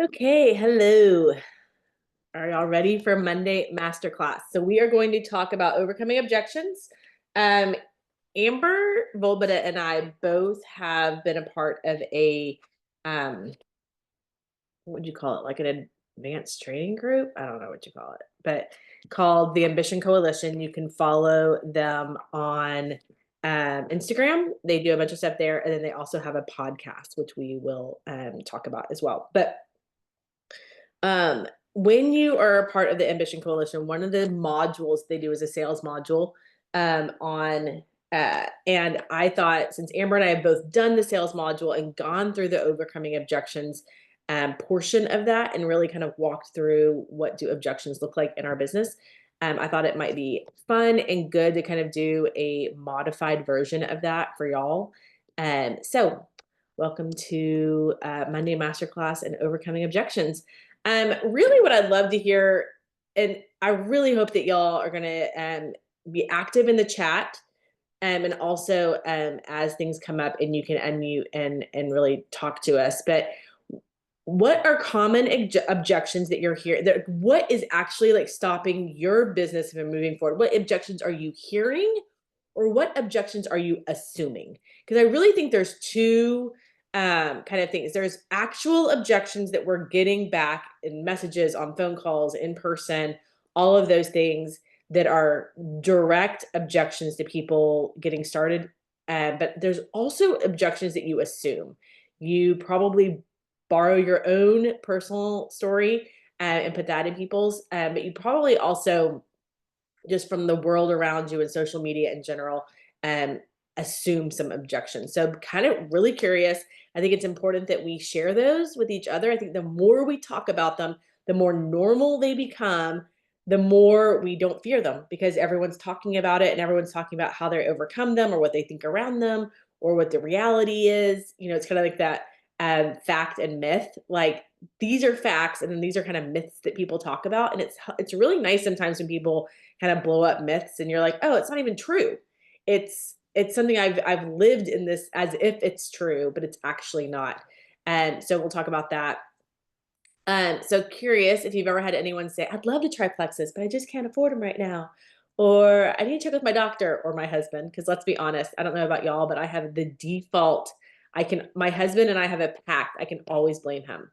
Okay, hello. Are y'all ready for Monday Masterclass? So we are going to talk about overcoming objections. 𝗪𝗵𝗁𝗷𝗲𝗃 and I both have been a part of a, what would you call it? Like an advanced training group? I don't know what you call it, but called the Ambition Coalition. You can follow them on Instagram. They do a bunch of stuff there. And then they also have a podcast, which we will talk about as well. But when you are a part of the Ambition Coalition, one of the modules they do is a sales module and I thought, since Amber and I have both done the sales module and gone through the overcoming objections portion of that and really kind of walked through what do objections look like in our business, I thought it might be fun and good to kind of do a modified version of that for y'all. So welcome to Monday Masterclass and Overcoming Objections. Really what I'd love to hear, and I really hope that y'all are going to be active in the chat, and also as things come up and you can unmute and really talk to us. But what are common objections that you're hearing? What is actually like stopping your business from moving forward? What objections are you hearing, or what objections are you assuming? Because I really think there's two kind of things. There's actual objections that we're getting back in messages, on phone calls, in person, all of those things that are direct objections to people getting started. But there's also objections that you assume. You probably borrow your own personal story and put that in people's, but you probably also, just from the world around you and social media in general, assume some objections. So kind of really curious. I think it's important that we share those with each other. I think the more we talk about them, the more normal they become, the more we don't fear them, because everyone's talking about it and everyone's talking about how they overcome them or what they think around them or what the reality is. You know, it's kind of like that fact and myth. Like, these are facts and then these are kind of myths that people talk about. And it's really nice sometimes when people kind of blow up myths and you're like, oh, it's not even true. It's something I've lived in this as if it's true, but it's actually not. And so we'll talk about that. So curious if you've ever had anyone say, I'd love to try plexus, but I just can't afford them right now. Or I need to check with my doctor or my husband. Because let's be honest, I don't know about y'all, but I have the default. My husband and I have a pact. I can always blame him.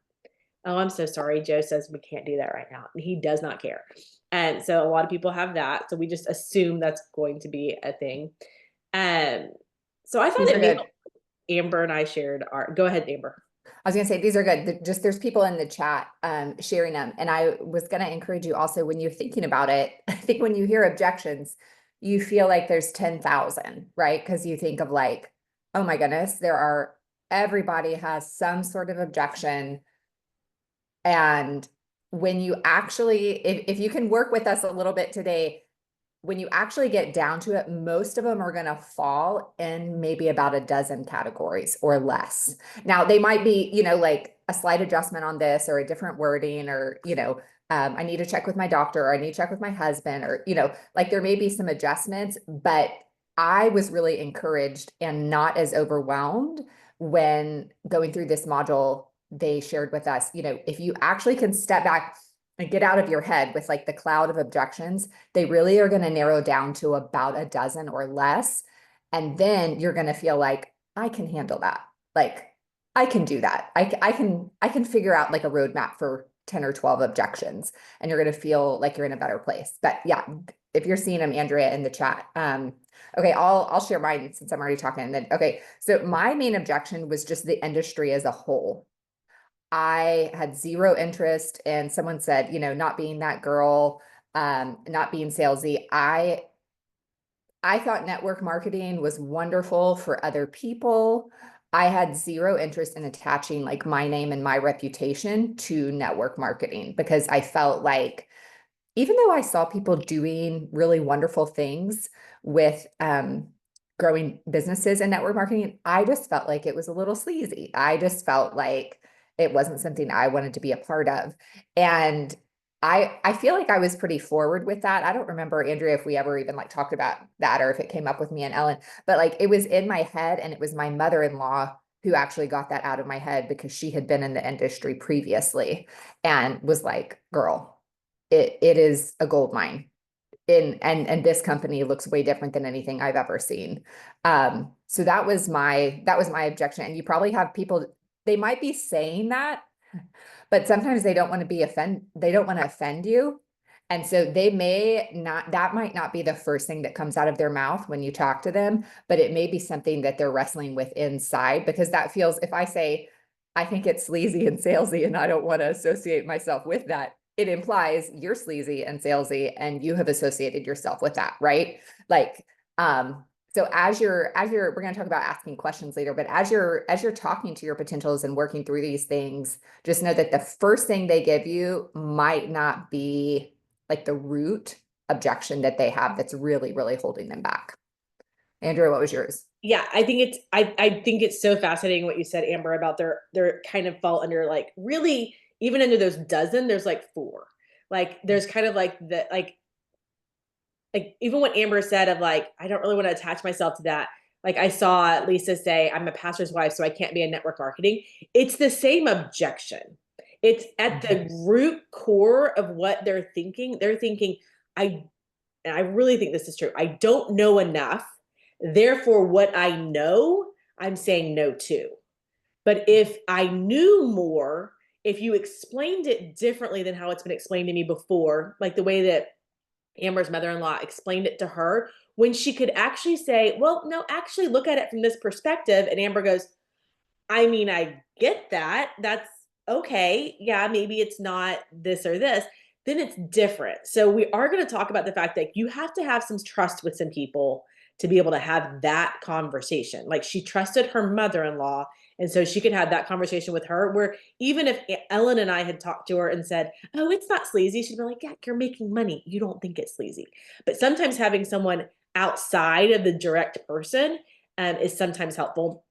Oh, I'm so sorry. Joe says we can't do that right now. And he does not care. And so a lot of people have that. So we just assume that's going to be a thing. So I thought Amber and I shared our, go ahead, Amber. I was going to say, these are good. Just there's people in the chat sharing them. And I was going to encourage you also, when you're thinking about it, I think when you hear objections, you feel like there's 10,000, right? Because you think of like, oh my goodness, everybody has some sort of objection. And when you actually, if you can work with us a little bit today, when you actually get down to it, most of them are going to fall in maybe about a dozen categories or less. Now, they might be, like a slight adjustment on this or a different wording, or, I need to check with my doctor, or I need to check with my husband, or, like there may be some adjustments, but I was really encouraged and not as overwhelmed when going through this module. They shared with us, if you actually can step back and get out of your head with like the cloud of objections, they really are going to narrow down to about a dozen or less. And then you're going to feel like, I can handle that. Like, I can do that. I can figure out like a roadmap for 10 or 12 objections, and you're going to feel like you're in a better place. But yeah, if you're seeing them, Andrea, in the chat. Okay, I'll share mine since I'm already talking. And then, okay, so my main objection was just the industry as a whole. I had zero interest, and someone said, not being that girl, not being salesy. I thought network marketing was wonderful for other people. I had zero interest in attaching like my name and my reputation to network marketing, because I felt like, even though I saw people doing really wonderful things with growing businesses and network marketing, I just felt like it was a little sleazy. I just felt like it wasn't something I wanted to be a part of. And I feel like I was pretty forward with that. I don't remember, Andrea, if we ever even like talked about that, or if it came up with me and Ellen, but like it was in my head, and it was my mother-in-law who actually got that out of my head because she had been in the industry previously and was like, girl, it is a gold mine. And this company looks way different than anything I've ever seen. So that was my objection. And you probably have people, they might be saying that, but sometimes they don't want to offend you. And so they may not, that might not be the first thing that comes out of their mouth when you talk to them, but it may be something that they're wrestling with inside, because that feels, if I say, I think it's sleazy and salesy and I don't want to associate myself with that, it implies you're sleazy and salesy and you have associated yourself with that, right? Like, so we're going to talk about asking questions later, but as you're talking to your potentials and working through these things, just know that the first thing they give you might not be like the root objection that they have that's really, really holding them back. Andrea, what was yours? Yeah, I think it's so fascinating what you said, Amber, about they're kind of fall under like really, even under those dozen, there's like 4. Like there's kind of like the like even what Amber said of like, I don't really want to attach myself to that. Like I saw Lisa say, I'm a pastor's wife, so I can't be in network marketing. It's the same objection. It's at the root core of what they're thinking. They're thinking, and I really think this is true. I don't know enough. Therefore, what I know, I'm saying no to. But if I knew more, if you explained it differently than how it's been explained to me before, like the way that Amber's mother-in-law explained it to her, when she could actually say, well, no, actually look at it from this perspective. And Amber goes, I mean, I get that. That's okay. Yeah, maybe it's not this or this. Then it's different. So we are going to talk about the fact that you have to have some trust with some people to be able to have that conversation. Like she trusted her mother-in-law, and so she could have that conversation with her, where even if Ellen and I had talked to her and said, oh, it's not sleazy, she'd be like, yeah, you're making money. You don't think it's sleazy. But sometimes having someone outside of the direct person is sometimes helpful.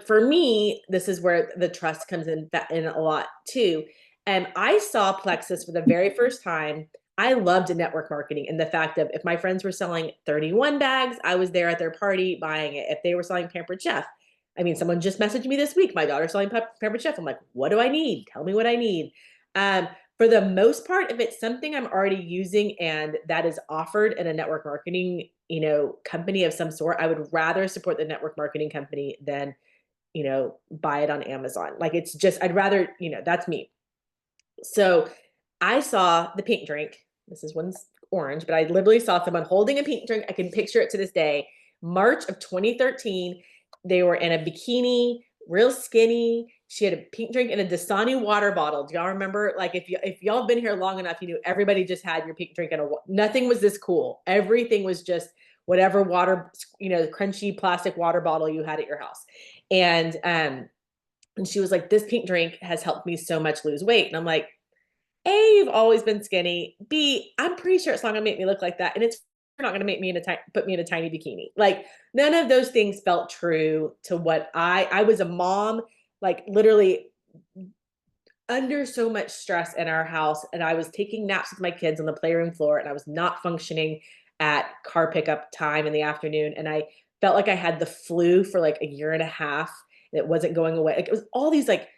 For me, this is where the trust comes in a lot too. I saw Plexus for the very first time. I loved network marketing and the fact of if my friends were selling 31 bags, I was there at their party buying it. If they were selling Pampered Chef, I mean, someone just messaged me this week, my daughter's selling Pampered Chef. I'm like, what do I need? Tell me what I need. For the most part, if it's something I'm already using and that is offered in a network marketing, company of some sort, I would rather support the network marketing company than, buy it on Amazon. Like it's just, I'd rather, that's me. So I saw the pink drink. This is one's orange, but I literally saw someone holding a pink drink. I can picture it to this day. March of 2013, they were in a bikini, real skinny. She had a pink drink in a Dasani water bottle. Do y'all remember? Like if y'all have been here long enough, you knew everybody just had your pink drink in nothing was this cool. Everything was just whatever water, crunchy plastic water bottle you had at your house. And she was like, this pink drink has helped me so much lose weight. And I'm like, A, you've always been skinny. B, I'm pretty sure it's not gonna make me look like that. And it's not gonna make me put me in a tiny bikini. Like none of those things felt true to what I was a mom, like literally under so much stress in our house. And I was taking naps with my kids on the playroom floor and I was not functioning at car pickup time in the afternoon. And I felt like I had the flu for like a year and a half and it wasn't going away. Like it was all these like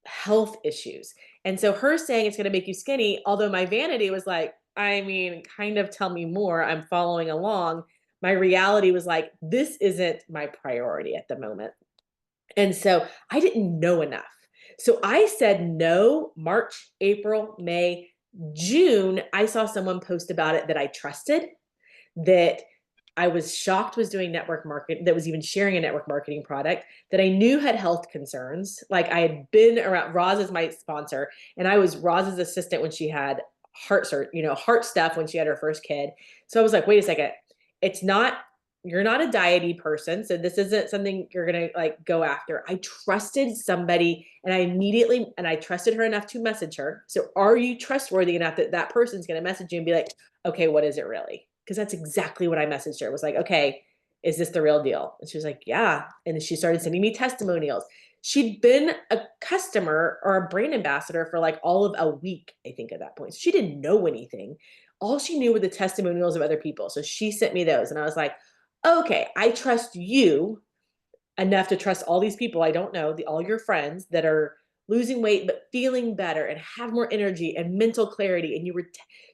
health issues. And so her saying it's going to make you skinny, although my vanity was like, I mean, kind of tell me more. I'm following along. My reality was like, this isn't my priority at the moment. And so I didn't know enough. So I said no. March, April, May, June, I saw someone post about it that I trusted, that I was shocked was doing network marketing, that was even sharing a network marketing product that I knew had health concerns. Like I had been around, Roz is my sponsor, and I was Roz's assistant when she had heart stuff when she had her first kid. So I was like, wait a second, you're not a diety person. So this isn't something you're going to like go after. I trusted somebody and I trusted her enough to message her. So are you trustworthy enough that that person's going to message you and be like, okay, what is it really? Because that's exactly what I messaged her. It was like, okay, is this the real deal? And she was like, yeah. And she started sending me testimonials. She'd been a customer or a brand ambassador for like all of a week, I think at that point. So she didn't know anything. All she knew were the testimonials of other people. So she sent me those. And I was like, okay, I trust you enough to trust all these people I don't know, all your friends that are losing weight but feeling better and have more energy and mental clarity. And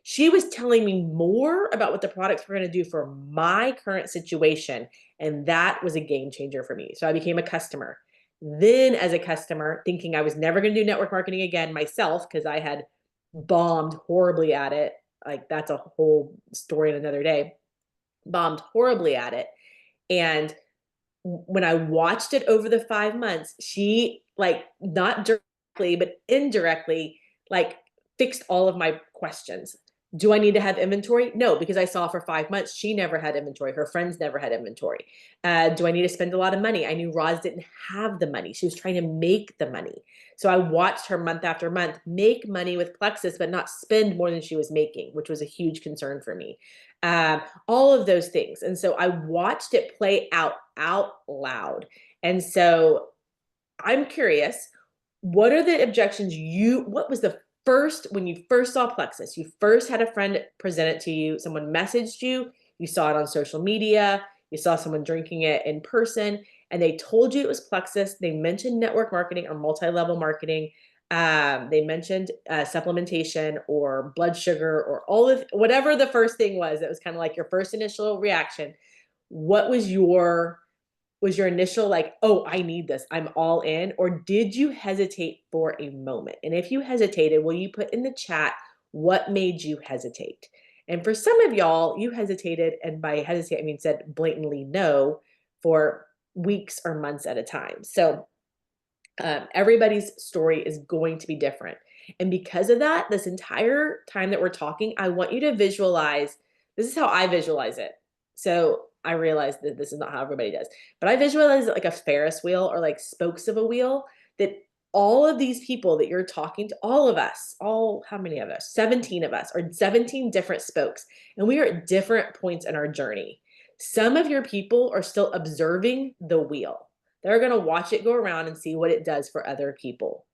she was telling me more about what the products were going to do for my current situation, and that was a game changer for me. So I became a customer. Then as a customer, thinking I was never going to do network marketing again myself, because I had bombed horribly at it. Like, that's a whole story in another day. Bombed horribly at it. And when I watched it over the 5 months, she, like, not directly, but indirectly, like, fixed all of my questions. Do I need to have inventory? No, because I saw for 5 months, she never had inventory. Her friends never had inventory. Do I need to spend a lot of money? I knew Roz didn't have the money. She was trying to make the money. So I watched her month after month make money with Plexus, but not spend more than she was making, which was a huge concern for me. All of those things. And so I watched it play out loud. And so I'm curious, what are the objections what was the first, when you first saw Plexus, you first had a friend present it to you, someone messaged you, you saw it on social media, you saw someone drinking it in person, and they told you it was Plexus. They mentioned network marketing or multi-level marketing. They mentioned supplementation or blood sugar or all of whatever the first thing was. That was kind of like your first initial reaction. What was your initial, like, oh, I need this, I'm all in? Or did you hesitate for a moment? And if you hesitated, will you put in the chat what made you hesitate? And for some of y'all, you hesitated, and by hesitate, I mean said blatantly no for weeks or months at a time. So everybody's story is going to be different. And because of that, this entire time that we're talking, I want you to visualize, this is how I visualize it. So I realize that this is not how everybody does, but I visualize it like a Ferris wheel, or like spokes of a wheel, that all of these people that you're talking to, all of us, how many of us? 17 of us, or 17 different spokes. And we are at different points in our journey. Some of your people are still observing the wheel. They're going to watch it go around and see what it does for other people.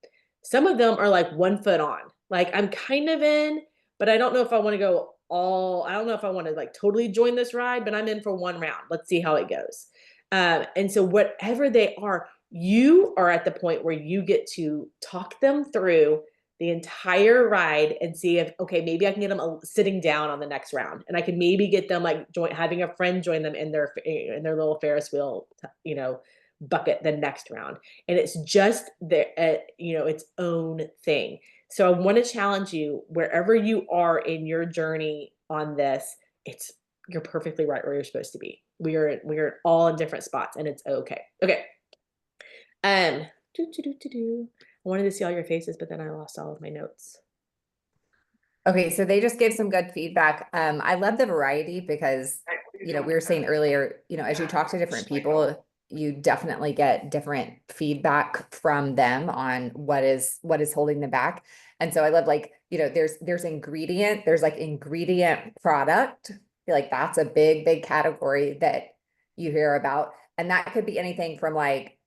Some of them are like 1 foot on, like, I'm kind of in, but I don't know if I want to go I don't know if I want to like totally join this ride, but I'm in for 1 round. Let's see how it goes. And so whatever they are, you are at the point where you get to talk them through the entire ride and see if, okay, maybe I can get them sitting down on the next round, and I can maybe get them like having a friend join them in their little Ferris wheel, bucket the next round. And it's just its own thing. So I want to challenge you, wherever you are in your journey on this, you're perfectly right where you're supposed to be. We are all in different spots, and it's okay. Okay. I wanted to see all your faces, but then I lost all of my notes. Okay, so they just gave some good feedback. I love the variety because, we were saying earlier, as you talk to different people, you definitely get different feedback from them on what is holding them back. And so I love, like, there's ingredient, there's like ingredient product. I feel like that's a big category that you hear about. And that could be anything from like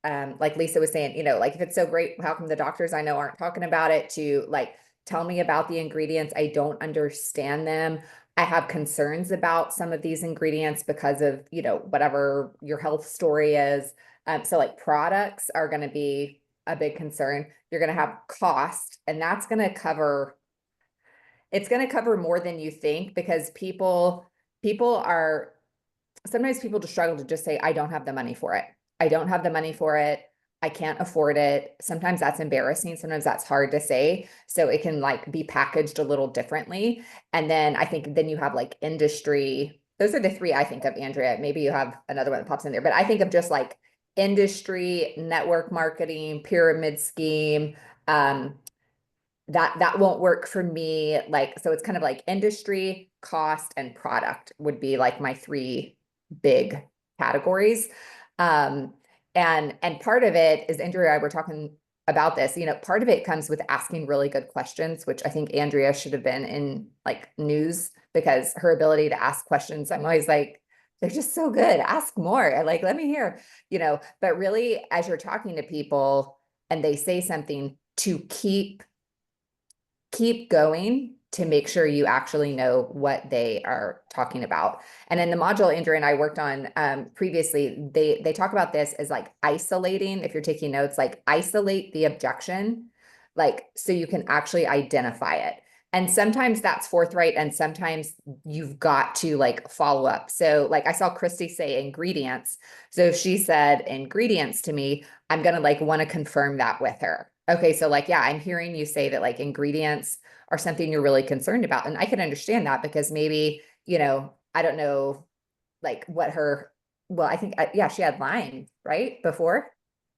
Lisa was saying, like, if it's so great, how come the doctors I know aren't talking about it, to like, tell me about the ingredients. I don't understand them. I have concerns about some of these ingredients because of, whatever your health story is. So like, products are going to be a big concern. You're going to have cost, and that's going to cover, it's going to cover more than you think, because sometimes people just struggle to just say, I don't have the money for it. I don't have the money for it. I can't afford it. Sometimes that's embarrassing. Sometimes that's hard to say. So it can like be packaged a little differently. And then I think then you have like industry. Those are the 3 I think of, Andrea. Maybe you have another one that pops in there, but I think of just like industry, network marketing, pyramid scheme. That won't work for me. Like, so it's kind of like industry, cost, and product would be like my 3 big categories. And part of it is, Andrea and I were talking about this, part of it comes with asking really good questions, which I think Andrea should have been in like news, because her ability to ask questions, I'm always like, they're just so good. Ask more. Like, let me hear, but really, as you're talking to people and they say something, to keep going to make sure you actually know what they are talking about. And in the module Andrew and I worked on previously, they talk about this as like isolating, if you're taking notes, like isolate the objection, like so you can actually identify it. And sometimes that's forthright and sometimes you've got to like follow up. So like I saw Christy say ingredients. So if she said ingredients to me, I'm gonna like want to confirm that with her. Okay, so like, yeah, I'm hearing you say that like ingredients are something you're really concerned about. And I can understand that because maybe, you know, I don't know, like what her, well, I think, yeah, she had Lyme, right? Before,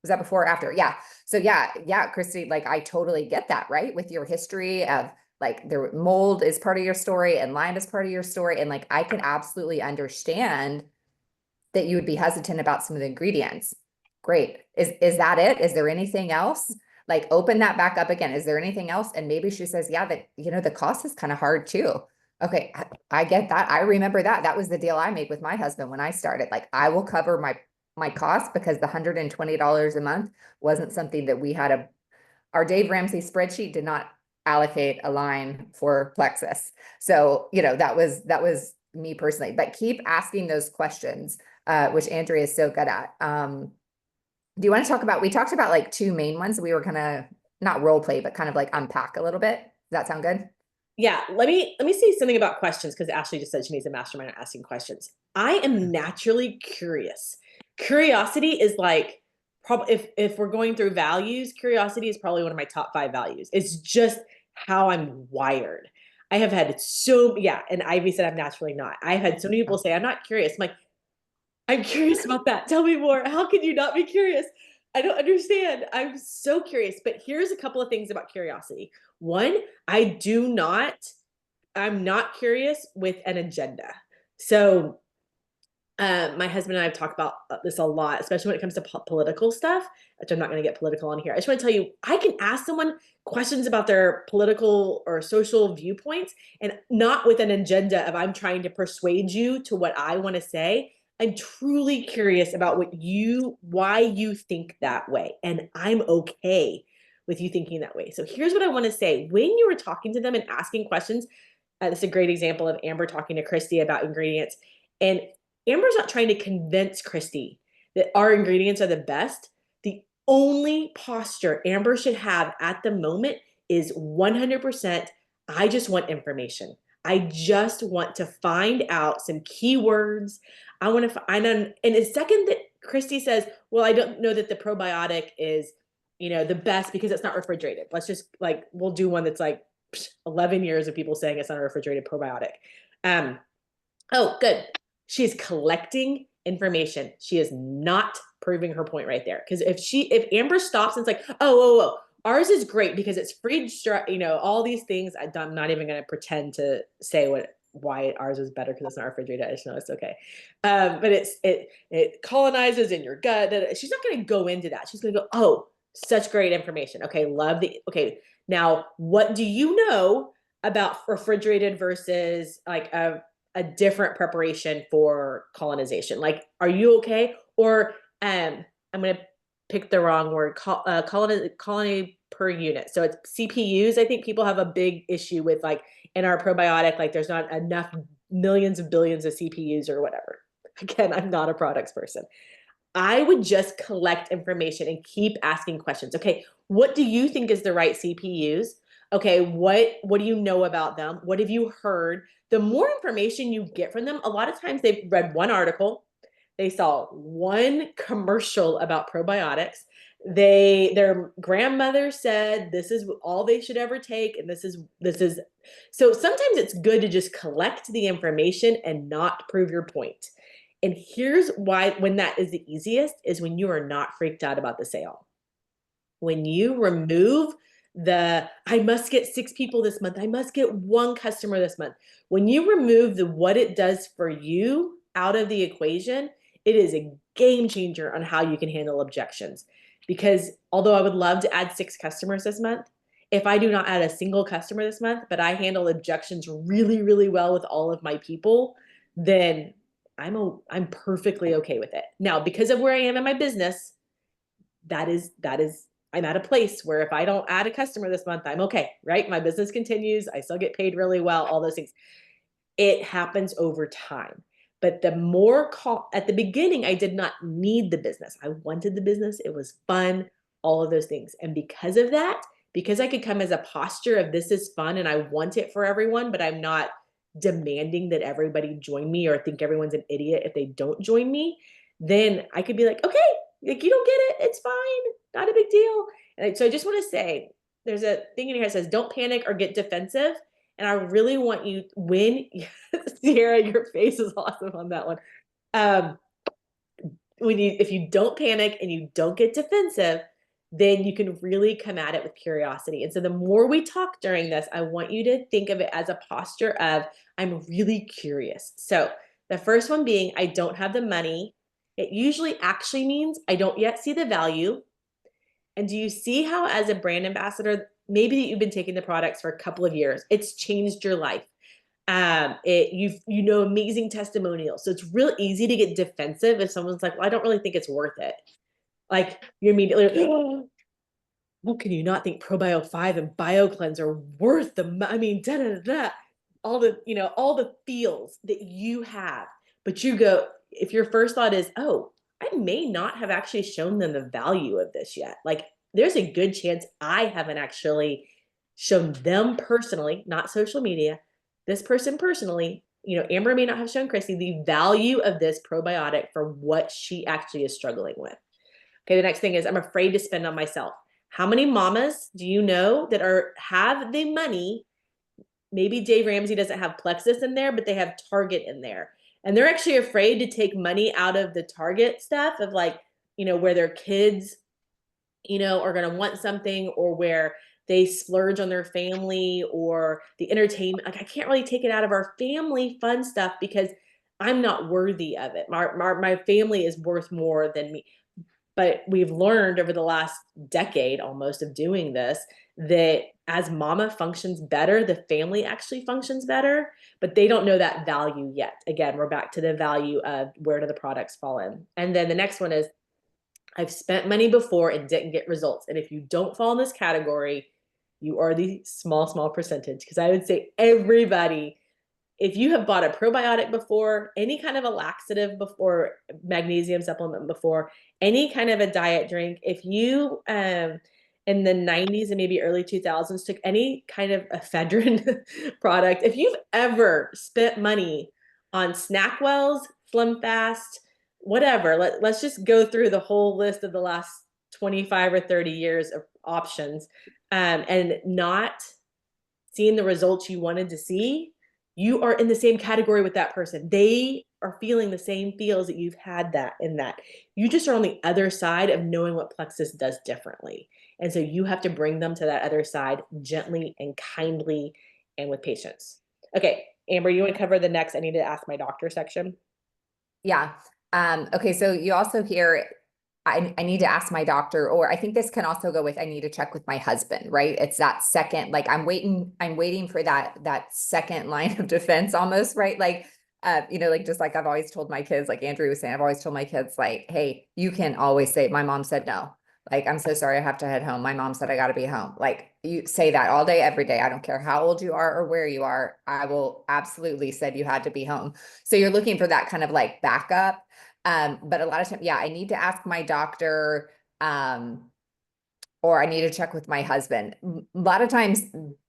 was that before or after? Yeah. So yeah, Christy, like I totally get that, right? With your history of like the mold is part of your story and Lyme is part of your story. And like, I can absolutely understand that you would be hesitant about some of the ingredients. Great. Is that it? Is there anything else? Like open that back up again. Is there anything else? And maybe she says, yeah, that, you know, the cost is kind of hard too. Okay. I get that. I remember that. That was the deal I made with my husband when I started. Like I will cover my costs because the $120 a month wasn't something that we had our 𝗪𝗪𝗁 spreadsheet did not allocate a line for Plexus. So, you know, that was me personally, but keep asking those questions, which Andrea is so good at. Do you want to talk about, we talked about like two main ones. We were kind of not role play, but kind of like unpack a little bit. Does that sound good? Yeah, let me say something about questions because Ashley just said she needs a mastermind on asking questions. I am naturally curious. Curiosity is like, if we're going through values, curiosity is probably one of my top 5 values. It's just how I'm wired. I have had and Ivy said I'm naturally not. I've had so many people say I'm not curious. I'm like, I'm curious about that. Tell me more. How can you not be curious? I don't understand. I'm so curious. But here's a couple of things about curiosity. One, I'm not curious with an agenda. So my husband and I have talked about this a lot, especially when it comes to political stuff, which I'm not going to get political on here. I just want to tell you, I can ask someone questions about their political or social viewpoints and not with an agenda of I'm trying to persuade you to what I want to say. I'm truly curious about why you think that way. And I'm okay with you thinking that way. So here's what I want to say. When you were talking to them and asking questions, this is a great example of Amber talking to Christy about ingredients. And Amber's not trying to convince Christy that our ingredients are the best. The only posture Amber should have at the moment is 100%, I just want information. I just want to find out some keywords. I want to find out, and the second that Christy says, well, I don't know that the probiotic is, the best because it's not refrigerated. Let's just we'll do one that's like 11 years of people saying it's not a refrigerated probiotic. Oh, good. She's collecting information. She is not proving her point right there. Because if Amber stops and it's like, oh, ours is great because it's free, all these things. I'm not even going to pretend to say why ours is better because it's not refrigerated. I just know it's okay. But it colonizes in your gut. She's not going to go into that. She's going to go, oh, such great information. Okay, okay. Now, what do you know about refrigerated versus like a different preparation for colonization? Like, are you okay? Or I'm going to pick the wrong word, colony per unit. So it's CPUs. I think people have a big issue with in our probiotic, there's not enough millions of billions of CPUs or whatever. Again, I'm not a products person. I would just collect information and keep asking questions. Okay, what do you think is the right CPUs? Okay, what do you know about them? What have you heard? The more information you get from them, a lot of times they've read one article, they saw one commercial about probiotics, their grandmother said this is all they should ever take, and this is so sometimes it's good to just collect the information and not prove your point. And here's why, when that is the easiest, is when you are not freaked out about the sale. When you remove I must get 6 people this month, I must get 1 customer this month. When you remove what it does for you out of the equation, it is a game changer on how you can handle objections. Because although I would love to add 6 customers this month, if I do not add a single customer this month, but I handle objections really, really well with all of my people, then I'm perfectly okay with it. Now, because of where I am in my business, that is I'm at a place where if I don't add a customer this month, I'm okay, right? My business continues. I still get paid really well, all those things. It happens over time. But the more at the beginning, I did not need the business. I wanted the business. It was fun, all of those things. And because of that, because I could come as a posture of this is fun and I want it for everyone, but I'm not demanding that everybody join me or think everyone's an idiot if they don't join me, then I could be like, okay, like you don't get it. It's fine. Not a big deal. And so I just want to say, there's a thing in here that says, don't panic or get defensive. And I really want you, when, Sierra, your face is awesome on that one. If you don't panic and you don't get defensive, then you can really come at it with curiosity. And so the more we talk during this, I want you to think of it as a posture of, I'm really curious. So the first one being, I don't have the money. It usually actually means I don't yet see the value. And do you see how, as a brand ambassador, maybe you've been taking the products for a couple of years, it's changed your life. Amazing testimonials. So it's real easy to get defensive if someone's like, well, I don't really think it's worth it. Like you immediately, oh, well, can you not think Probio5 and BioCleanse are worth all the feels that you have, but you go, if your first thought is, oh, I may not have actually shown them the value of this yet. Like there's a good chance I haven't actually shown them personally, not social media, this person personally, Amber may not have shown Chrissy the value of this probiotic for what she actually is struggling with. Okay, the next thing is I'm afraid to spend on myself. How many mamas do you know that have the money? Maybe Dave Ramsey doesn't have Plexus in there, but they have Target in there. And they're actually afraid to take money out of the Target stuff of where their kids, are going to want something, or where they splurge on their family or the entertainment. Like I can't really take it out of our family fun stuff because I'm not worthy of it. My family is worth more than me. But we've learned over the last decade almost of doing this, that as mama functions better, the family actually functions better, but they don't know that value yet. Again, we're back to the value of where do the products fall in. And then the next one is, I've spent money before and didn't get results. And if you don't fall in this category, you are the small percentage. Because I would say everybody, if you have bought a probiotic before, any kind of a laxative before, magnesium supplement before, any kind of a diet drink, if you in the 90s and maybe early 2000s took any kind of ephedrine product, if you've ever spent money on Snackwells, Slim Fast, whatever, let's just go through the whole list of the last 25 or 30 years of options, and not seeing the results you wanted to see, you are in the same category with that person. They are feeling the same feels that you've had that in that. You just are on the other side of knowing what Plexus does differently. And so you have to bring them to that other side gently and kindly and with patience. Okay, Amber, you want to cover the next I need to ask my doctor section? Yeah. Okay, so you also hear, I need to ask my doctor, or I think this can also go with, I need to check with my husband, right? It's that second, like I'm waiting for that second line of defense almost, right? Like, just like I've always told my kids, like Andrew was saying, I've always told my kids, like, hey, you can always say, my mom said no. Like, I'm so sorry, I have to head home. My mom said I got to be home. Like, you say that all day, every day. I don't care how old you are or where you are. I will absolutely said you had to be home. So you're looking for that kind of like backup. But a lot of times, yeah, I need to ask my doctor, or I need to check with my husband. A lot of times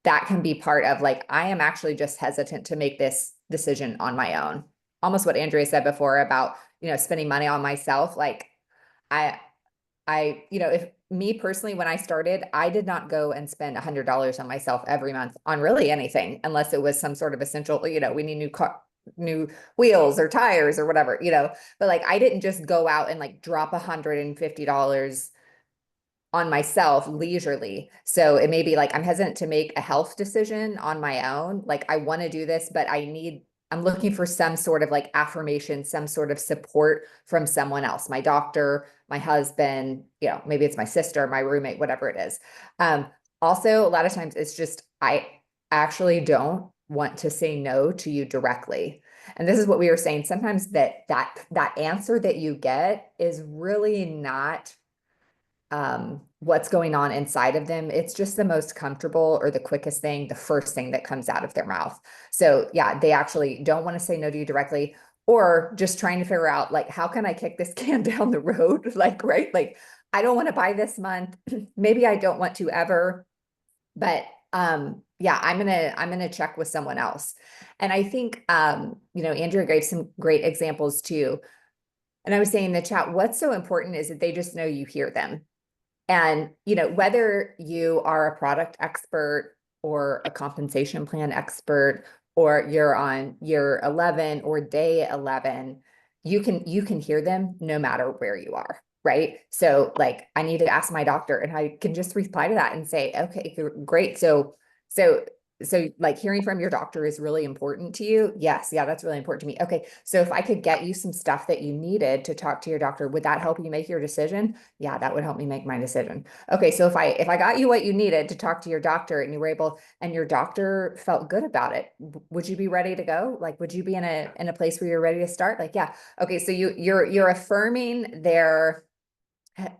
that can be part of like, I am actually just hesitant to make this decision on my own. Almost what Andrea said before about, spending money on myself. Like if me personally, when I started, I did not go and spend $100 on myself every month on really anything, unless it was some sort of essential, we need new wheels or tires or whatever, but like, I didn't just go out and like drop $150 on myself leisurely. So it may be like, I'm hesitant to make a health decision on my own. Like I want to do this, but I'm looking for some sort of like affirmation, some sort of support from someone else, my doctor, my husband, maybe it's my sister, my roommate, whatever it is. Also, a lot of times it's just, I actually don't want to say no to you directly. And this is what we were saying. Sometimes that answer that you get is really not what's going on inside of them. It's just the most comfortable or the quickest thing, the first thing that comes out of their mouth. So yeah, they actually don't want to say no to you directly, or just trying to figure out like, how can I kick this can down the road? Like, right? Like, I don't want to buy this month. Maybe I don't want to ever, but yeah, I'm gonna check with someone else. And I think Andrea gave some great examples too. And I was saying in the chat, what's so important is that they just know you hear them. And, whether you are a product expert or a compensation plan expert, or you're on year 11 or day 11, you can hear them no matter where you are, right? So like, I need to ask my doctor, and I can just reply to that and say, okay, great. So like, hearing from your doctor is really important to you. Yes. Yeah, that's really important to me. Okay. So if I could get you some stuff that you needed to talk to your doctor, would that help you make your decision? Yeah, that would help me make my decision. Okay. So if I got you what you needed to talk to your doctor, and you were able, and your doctor felt good about it, would you be ready to go? Like, would you be in a place where you're ready to start? Like, yeah. Okay. So you're affirming their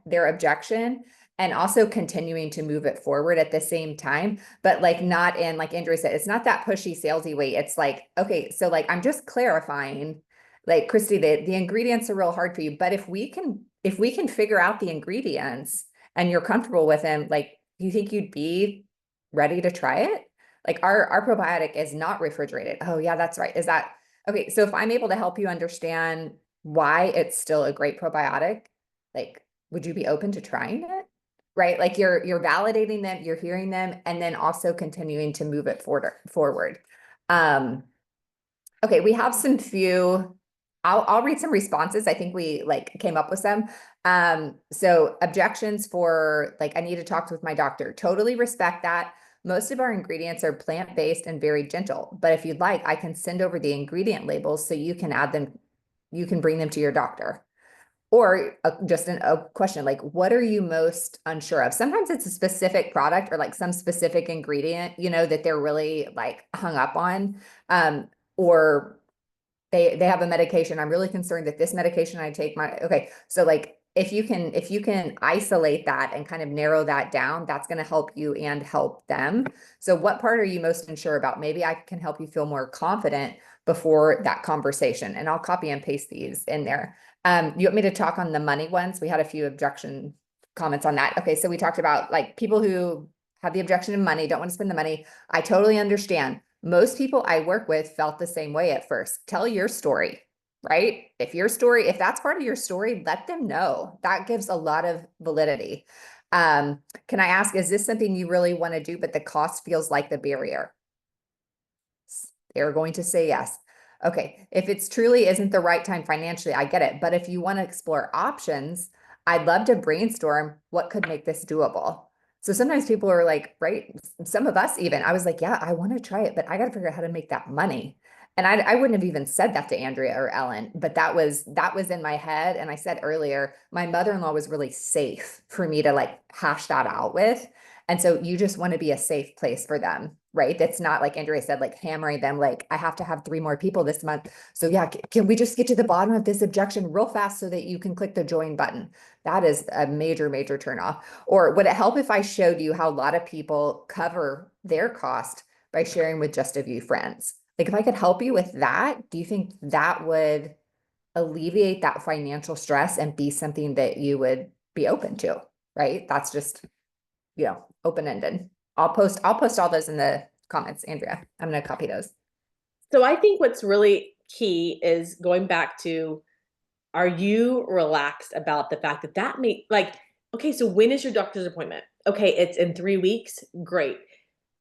objection, and also continuing to move it forward at the same time, but like, not in, like Andrea said, it's not that pushy salesy way. It's like, okay, so like, I'm just clarifying, like, Christy, the ingredients are real hard for you, but if we can figure out the ingredients and you're comfortable with them, like, do you think you'd be ready to try it? Like, our probiotic is not refrigerated. Oh yeah, that's right. Is that okay? So if I'm able to help you understand why it's still a great probiotic, like, would you be open to trying it? Right? Like, you're validating them, you're hearing them, and then also continuing to move it forward. Okay, we have some few, I'll read some responses. I think we like came up with some. So objections for like, I need to talk with my doctor. Totally respect that. Most of our ingredients are plant-based and very gentle, but if you'd like, I can send over the ingredient labels so you can add them, you can bring them to your doctor. Or just a question like, what are you most unsure of? Sometimes it's a specific product or like some specific ingredient, that they're really like hung up on. Or they have a medication. I'm really concerned that this medication I take okay. So like, if you can isolate that and kind of narrow that down, that's going to help you and help them. So what part are you most unsure about? Maybe I can help you feel more confident before that conversation. And I'll copy and paste these in there. You want me to talk on the money ones? We had a few objection comments on that. Okay. So we talked about like people who have the objection of money, don't want to spend the money. I totally understand. Most people I work with felt the same way at first. Tell your story, right? If that's part of your story, let them know. That gives a lot of validity. Can I ask, is this something you really want to do, but the cost feels like the barrier? They're going to say yes. Okay, if it's truly isn't the right time financially, I get it. But if you want to explore options, I'd love to brainstorm what could make this doable. So sometimes people are like, right, some of us even, I was like, yeah, I want to try it, but I got to figure out how to make that money. And I wouldn't have even said that to Andrea or Ellen, but that was in my head. And I said earlier, my mother-in-law was really safe for me to like hash that out with. And so you just want to be a safe place for them, right? That's not like Andrea said, like hammering them, like I have to have 3 more people this month. So yeah, can we just get to the bottom of this objection real fast so that you can click the join button? That is a major, major turnoff. Or would it help if I showed you how a lot of people cover their cost by sharing with just a few friends? Like, if I could help you with that, do you think that would alleviate that financial stress and be something that you would be open to, right? That's just, open-ended. I'll post all those in the comments, Andrea. I'm going to copy those. So I think what's really key is going back to, are you relaxed about the fact that may like, okay, so when is your doctor's appointment? Okay, it's in 3 weeks. Great.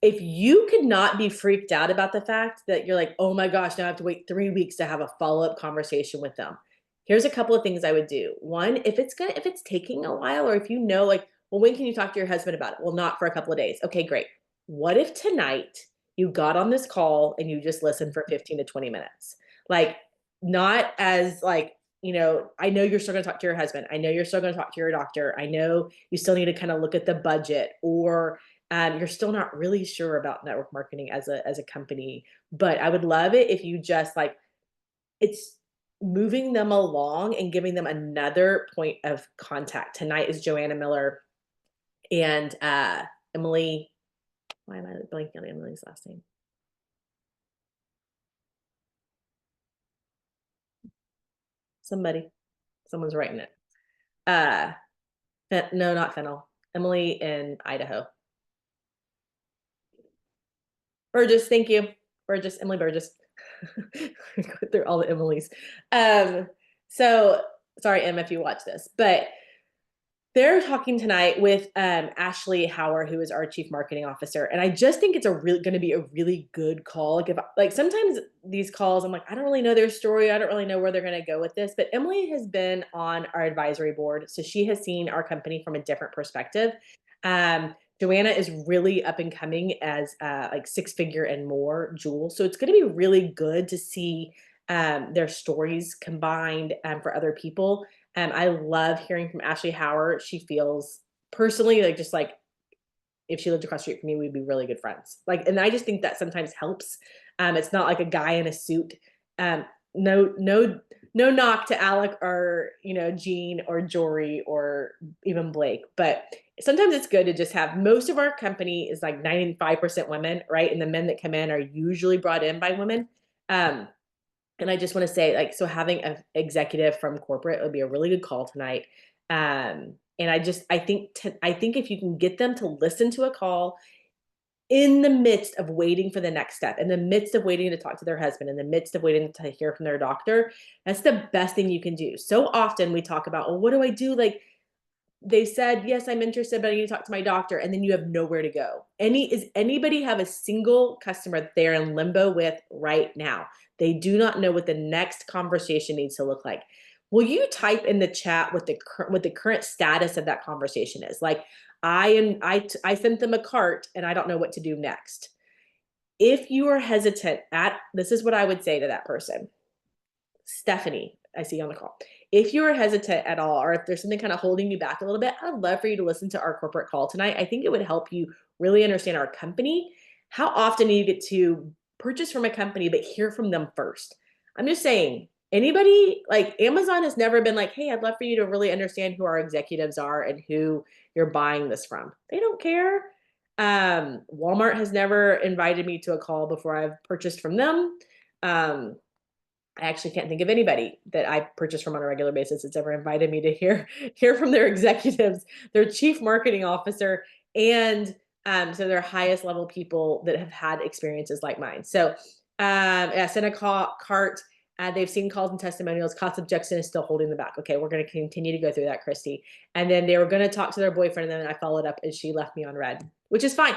If you could not be freaked out about the fact that you're like, oh my gosh, now I have to wait 3 weeks to have a follow-up conversation with them. Here's a couple of things I would do. One, if it's taking a while, or if like, well, when can you talk to your husband about it? Well, not for a couple of days. Okay, great. What if tonight you got on this call and you just listened for 15 to 20 minutes? Like, not as like, I know you're still going to talk to your husband. I know you're still going to talk to your doctor. I know you still need to kind of look at the budget, or you're still not really sure about network marketing as a company. But I would love it if you just like, it's moving them along and giving them another point of contact. Tonight is Joanna Miller. And Emily, why am I blanking on Emily's last name? Someone's writing it. No, not Fennel. Emily in Idaho. Burgess, thank you. Burgess, Emily Burgess. Go through all the Emilys. So sorry, Em, if you watch this, but they're talking tonight with Ashley Hauer, who is our Chief Marketing Officer. And I just think it's going to be a really good call. Like sometimes these calls, I'm like, I don't really know their story. I don't really know where they're going to go with this. But Emily has been on our advisory board, so she has seen our company from a different perspective. Joanna is really up and coming as like 6-figure and more jewel. So it's going to be really good to see their stories combined for other people. I love hearing from Ashley Hauer. She feels personally like just like if she lived across the street from me, we'd be really good friends. Like, and I just think that sometimes helps. It's not like a guy in a suit. No knock to Alec or Jean or Jory or even Blake, but sometimes it's good to just have. Most of our company is like 95% women, right? And the men that come in are usually brought in by women. And I just want to say, like, so having an executive from corporate would be a really good call tonight. And I think if you can get them to listen to a call in the midst of waiting for the next step, in the midst of waiting to talk to their husband, in the midst of waiting to hear from their doctor, that's the best thing you can do. So often we talk about, well, what do I do? Like, they said, yes, I'm interested, but I need to talk to my doctor. And then you have nowhere to go. Does anybody have a single customer that they're in limbo with right now? They do not know what the next conversation needs to look like. Will you type in the chat what the current status of that conversation is? Like, I sent them a cart and I don't know what to do next. If you are hesitant this is what I would say to that person. Stephanie, I see you on the call. If you are hesitant at all, or if there's something kind of holding you back a little bit, I'd love for you to listen to our corporate call tonight. I think it would help you really understand our company. How often do you get to purchase from a company, but hear from them first? I'm just saying, anybody, like Amazon has never been like, hey, I'd love for you to really understand who our executives are and who you're buying this from. They don't care. Walmart has never invited me to a call before I've purchased from them. I actually can't think of anybody that I purchase from on a regular basis that's ever invited me to hear from their executives, their chief marketing officer, and so their highest level people that have had experiences like mine. So I sent a cart. They've seen calls and testimonials. Cost objection is still holding them back. Okay, we're going to continue to go through that, Christy. And then they were going to talk to their boyfriend, and then I followed up, and she left me on red, which is fine.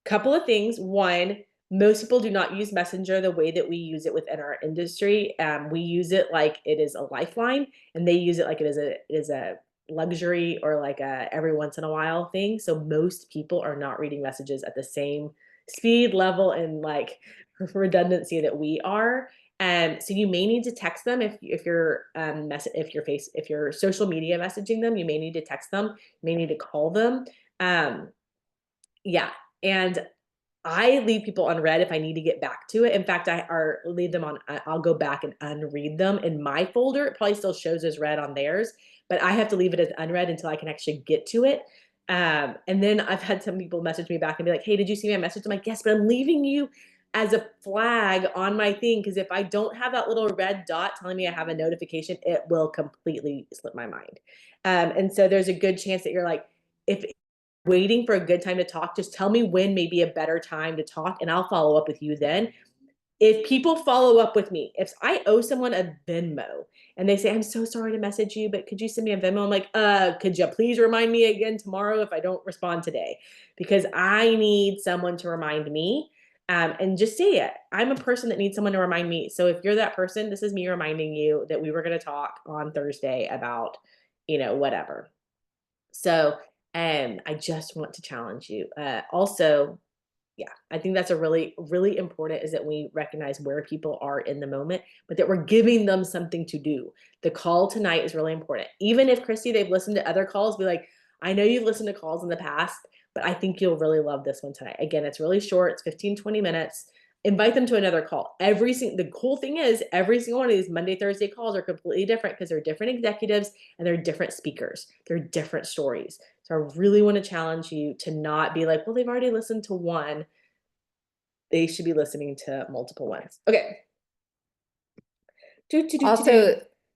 Couple of things. One, most people do not use Messenger the way that we use it within our industry. We use it like it is a lifeline, and they use it like it is a luxury or like a every once in a while thing. So most people are not reading messages at the same speed level and like redundancy that we are. So you may need to text them if you're social media messaging them. You may need to text them. You may need to call them. Yeah, and I leave people on red if I need to get back to it. In fact, leave them on, I'll go back and unread them in my folder. It probably still shows as red on theirs, but I have to leave it as unread until I can actually get to it. And then I've had some people message me back and be like, hey, did you see my message? I'm like, yes, but I'm leaving you as a flag on my thing, because if I don't have that little red dot telling me I have a notification, it will completely slip my mind. And so there's a good chance that you're like, if waiting for a good time to talk, just tell me when may be a better time to talk, and I'll follow up with you then. If people follow up with me, if I owe someone a Venmo and they say, I'm so sorry to message you, but could you send me a Venmo? I'm like, could you please remind me again tomorrow if I don't respond today? Because I need someone to remind me. And just say it. I'm a person that needs someone to remind me. So if you're that person, this is me reminding you that we were going to talk on Thursday about, whatever. So I just want to challenge you. Also, yeah, I think that's a really, really important is that we recognize where people are in the moment, but that we're giving them something to do. The call tonight is really important. Even if, Christy, they've listened to other calls, be like, I know you've listened to calls in the past, but I think you'll really love this one tonight. Again, it's really short. It's 15, 20 minutes. invite them to another call. The cool thing is every single one of these Monday, Thursday calls are completely different because they're different executives and they're different speakers. They're different stories. So I really want to challenge you to not be like, well, they've already listened to one. They should be listening to multiple ones. Okay.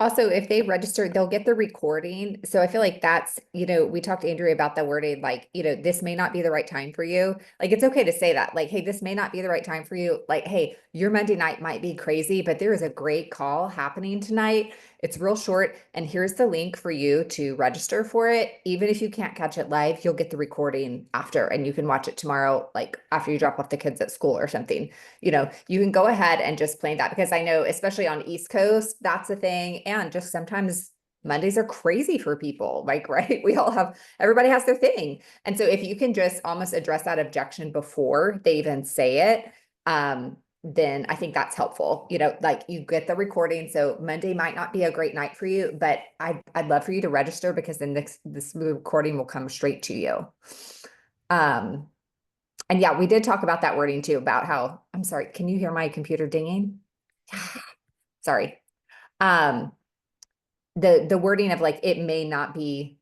Also, if they register, they'll get the recording. So I feel like that's, we talked to Andrea about the wording, like, this may not be the right time for you. Like, it's okay to say that, like, hey, this may not be the right time for you. Like, hey, your Monday night might be crazy, but there is a great call happening tonight. It's real short. And here's the link for you to register for it. Even if you can't catch it live, you'll get the recording after and you can watch it tomorrow, like after you drop off the kids at school or something. You can go ahead and just plan that, because I know, especially on East Coast, that's a thing. And just sometimes Mondays are crazy for people, like, right? Everybody has their thing. And so if you can just almost address that objection before they even say it, then I think that's helpful. Like, you get the recording. So Monday might not be a great night for you, but I'd love for you to register, because then this recording will come straight to you. And yeah, we did talk about that wording too, about how, I'm sorry, can you hear my computer dinging? Sorry. The wording of like, it may not be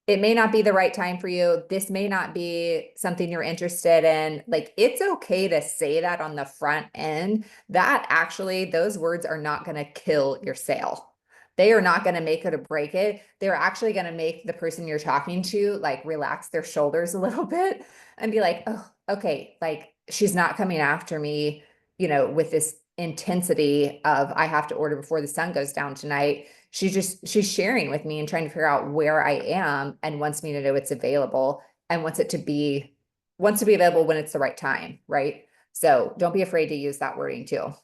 the right time for you. This may not be something you're interested in. Like, it's okay to say that on the front end. That actually, those words are not going to kill your sale. They are not going to make it or break it. They're actually going to make the person you're talking to like relax their shoulders a little bit and be like, oh, okay, like, she's not coming after me, with this intensity of, I have to order before the sun goes down tonight. She's sharing with me and trying to figure out where I am and wants me to know it's available and wants to be available when it's the right time. Right. So don't be afraid to use that wording too.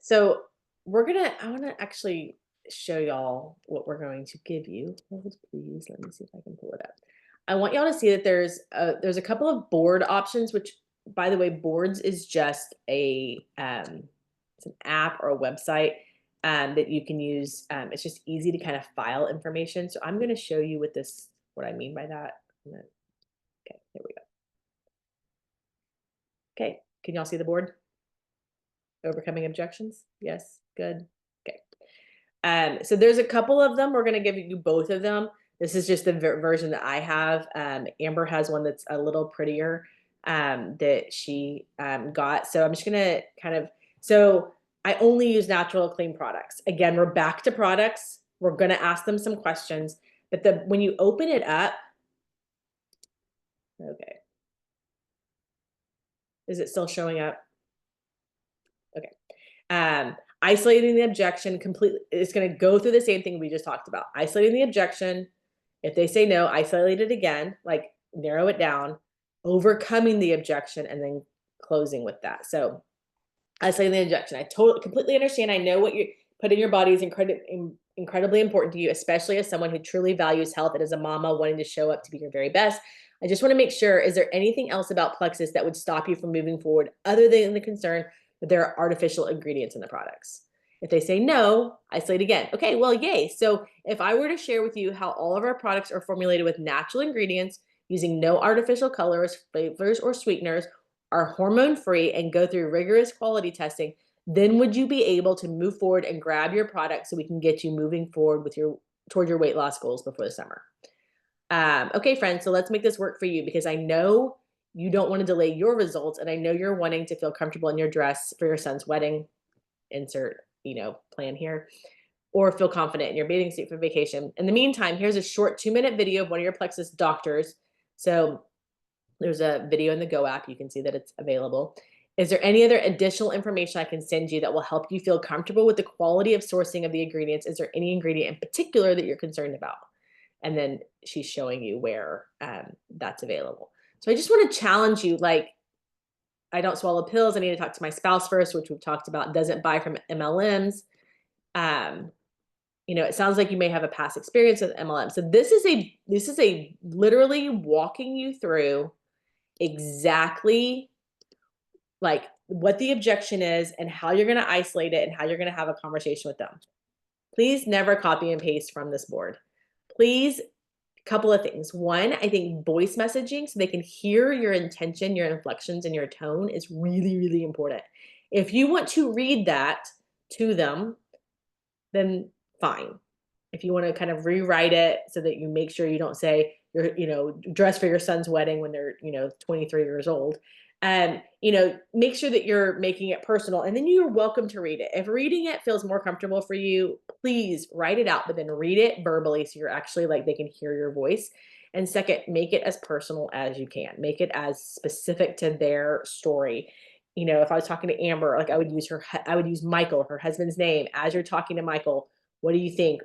So I want to actually show y'all what we're going to give you. Hold, please. Let me see if I can pull it up. I want y'all to see that there's a couple of board options, which, by the way, boards is just it's an app or a website that you can use. It's just easy to kind of file information. So I'm going to show you what I mean by that. Okay, here we go. Okay, can y'all see the board? Overcoming objections? Yes, good. Okay. So there's a couple of them. We're going to give you both of them. This is just the version that I have. Amber has one that's a little prettier that she got. So I'm just going to so I only use natural and clean products. Again, we're back to products. We're going to ask them some questions, but when you open it up, okay. Is it still showing up? Okay. Isolating the objection completely. It's going to go through the same thing we just talked about. Isolating the objection. If they say no, isolate it again, like narrow it down, overcoming the objection, and then closing with that. So isolating the objection. I completely understand. I know what you put in your body is incredibly important to you, especially as someone who truly values health and as a mama wanting to show up to be your very best. I just want to make sure, is there anything else about Plexus that would stop you from moving forward other than the concern that there are artificial ingredients in the products? If they say no, isolate again. Okay, well, yay. So if I were to share with you how all of our products are formulated with natural ingredients, using no artificial colors, flavors, or sweeteners, are hormone-free, and go through rigorous quality testing, then would you be able to move forward and grab your product so we can get you moving forward toward your weight loss goals before the summer? Okay, friends, so let's make this work for you, because I know you don't want to delay your results, and I know you're wanting to feel comfortable in your dress for your son's wedding, insert, plan here, or feel confident in your bathing suit for vacation. In the meantime, here's a short 2-minute video of one of your Plexus doctors. So there's a video in the Go app. You can see that it's available. Is there any other additional information I can send you that will help you feel comfortable with the quality of sourcing of the ingredients? Is there any ingredient in particular that you're concerned about? And then she's showing you where that's available. So I just want to challenge you, like, I don't swallow pills. I need to talk to my spouse first, which we've talked about. Doesn't buy from MLMs. It sounds like you may have a past experience with MLM. So this is a literally walking you through exactly like what the objection is and how you're going to isolate it and how you're going to have a conversation with them. Please never copy and paste from this board. Please couple of things. One, I think voice messaging so they can hear your intention, your inflections, and your tone is really, really important. If you want to read that to them, then fine. If you want to kind of rewrite it so that you make sure you don't say you're, dress for your son's wedding when they're, 23 years old. Make sure that you're making it personal, and then you're welcome to read it. If reading it feels more comfortable for you, please write it out, but then read it verbally so you're actually like they can hear your voice. And second, make it as personal as you can. Make it as specific to their story. If I was talking to Amber, like I would use Michael, her husband's name, as you're talking to Michael. What do you think?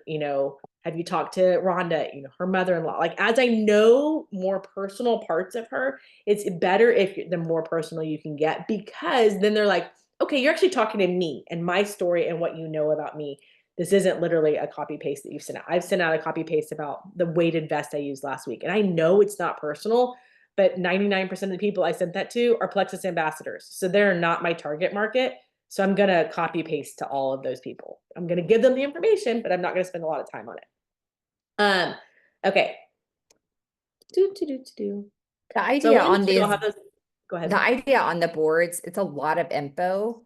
Have you talked to Rhonda, her mother-in-law? Like, as I know more personal parts of her, it's better if the more personal you can get, because then they're like, okay, you're actually talking to me and my story and what you know about me. This isn't literally a copy paste that you've sent out. I've sent out a copy paste about the weighted vest I used last week. And I know it's not personal, but 99% of the people I sent that to are Plexus ambassadors. So they're not my target market. So I'm going to copy paste to all of those people. I'm going to give them the information, but I'm not going to spend a lot of time on it. Okay. The idea on these, go ahead. The idea on the boards, it's a lot of info,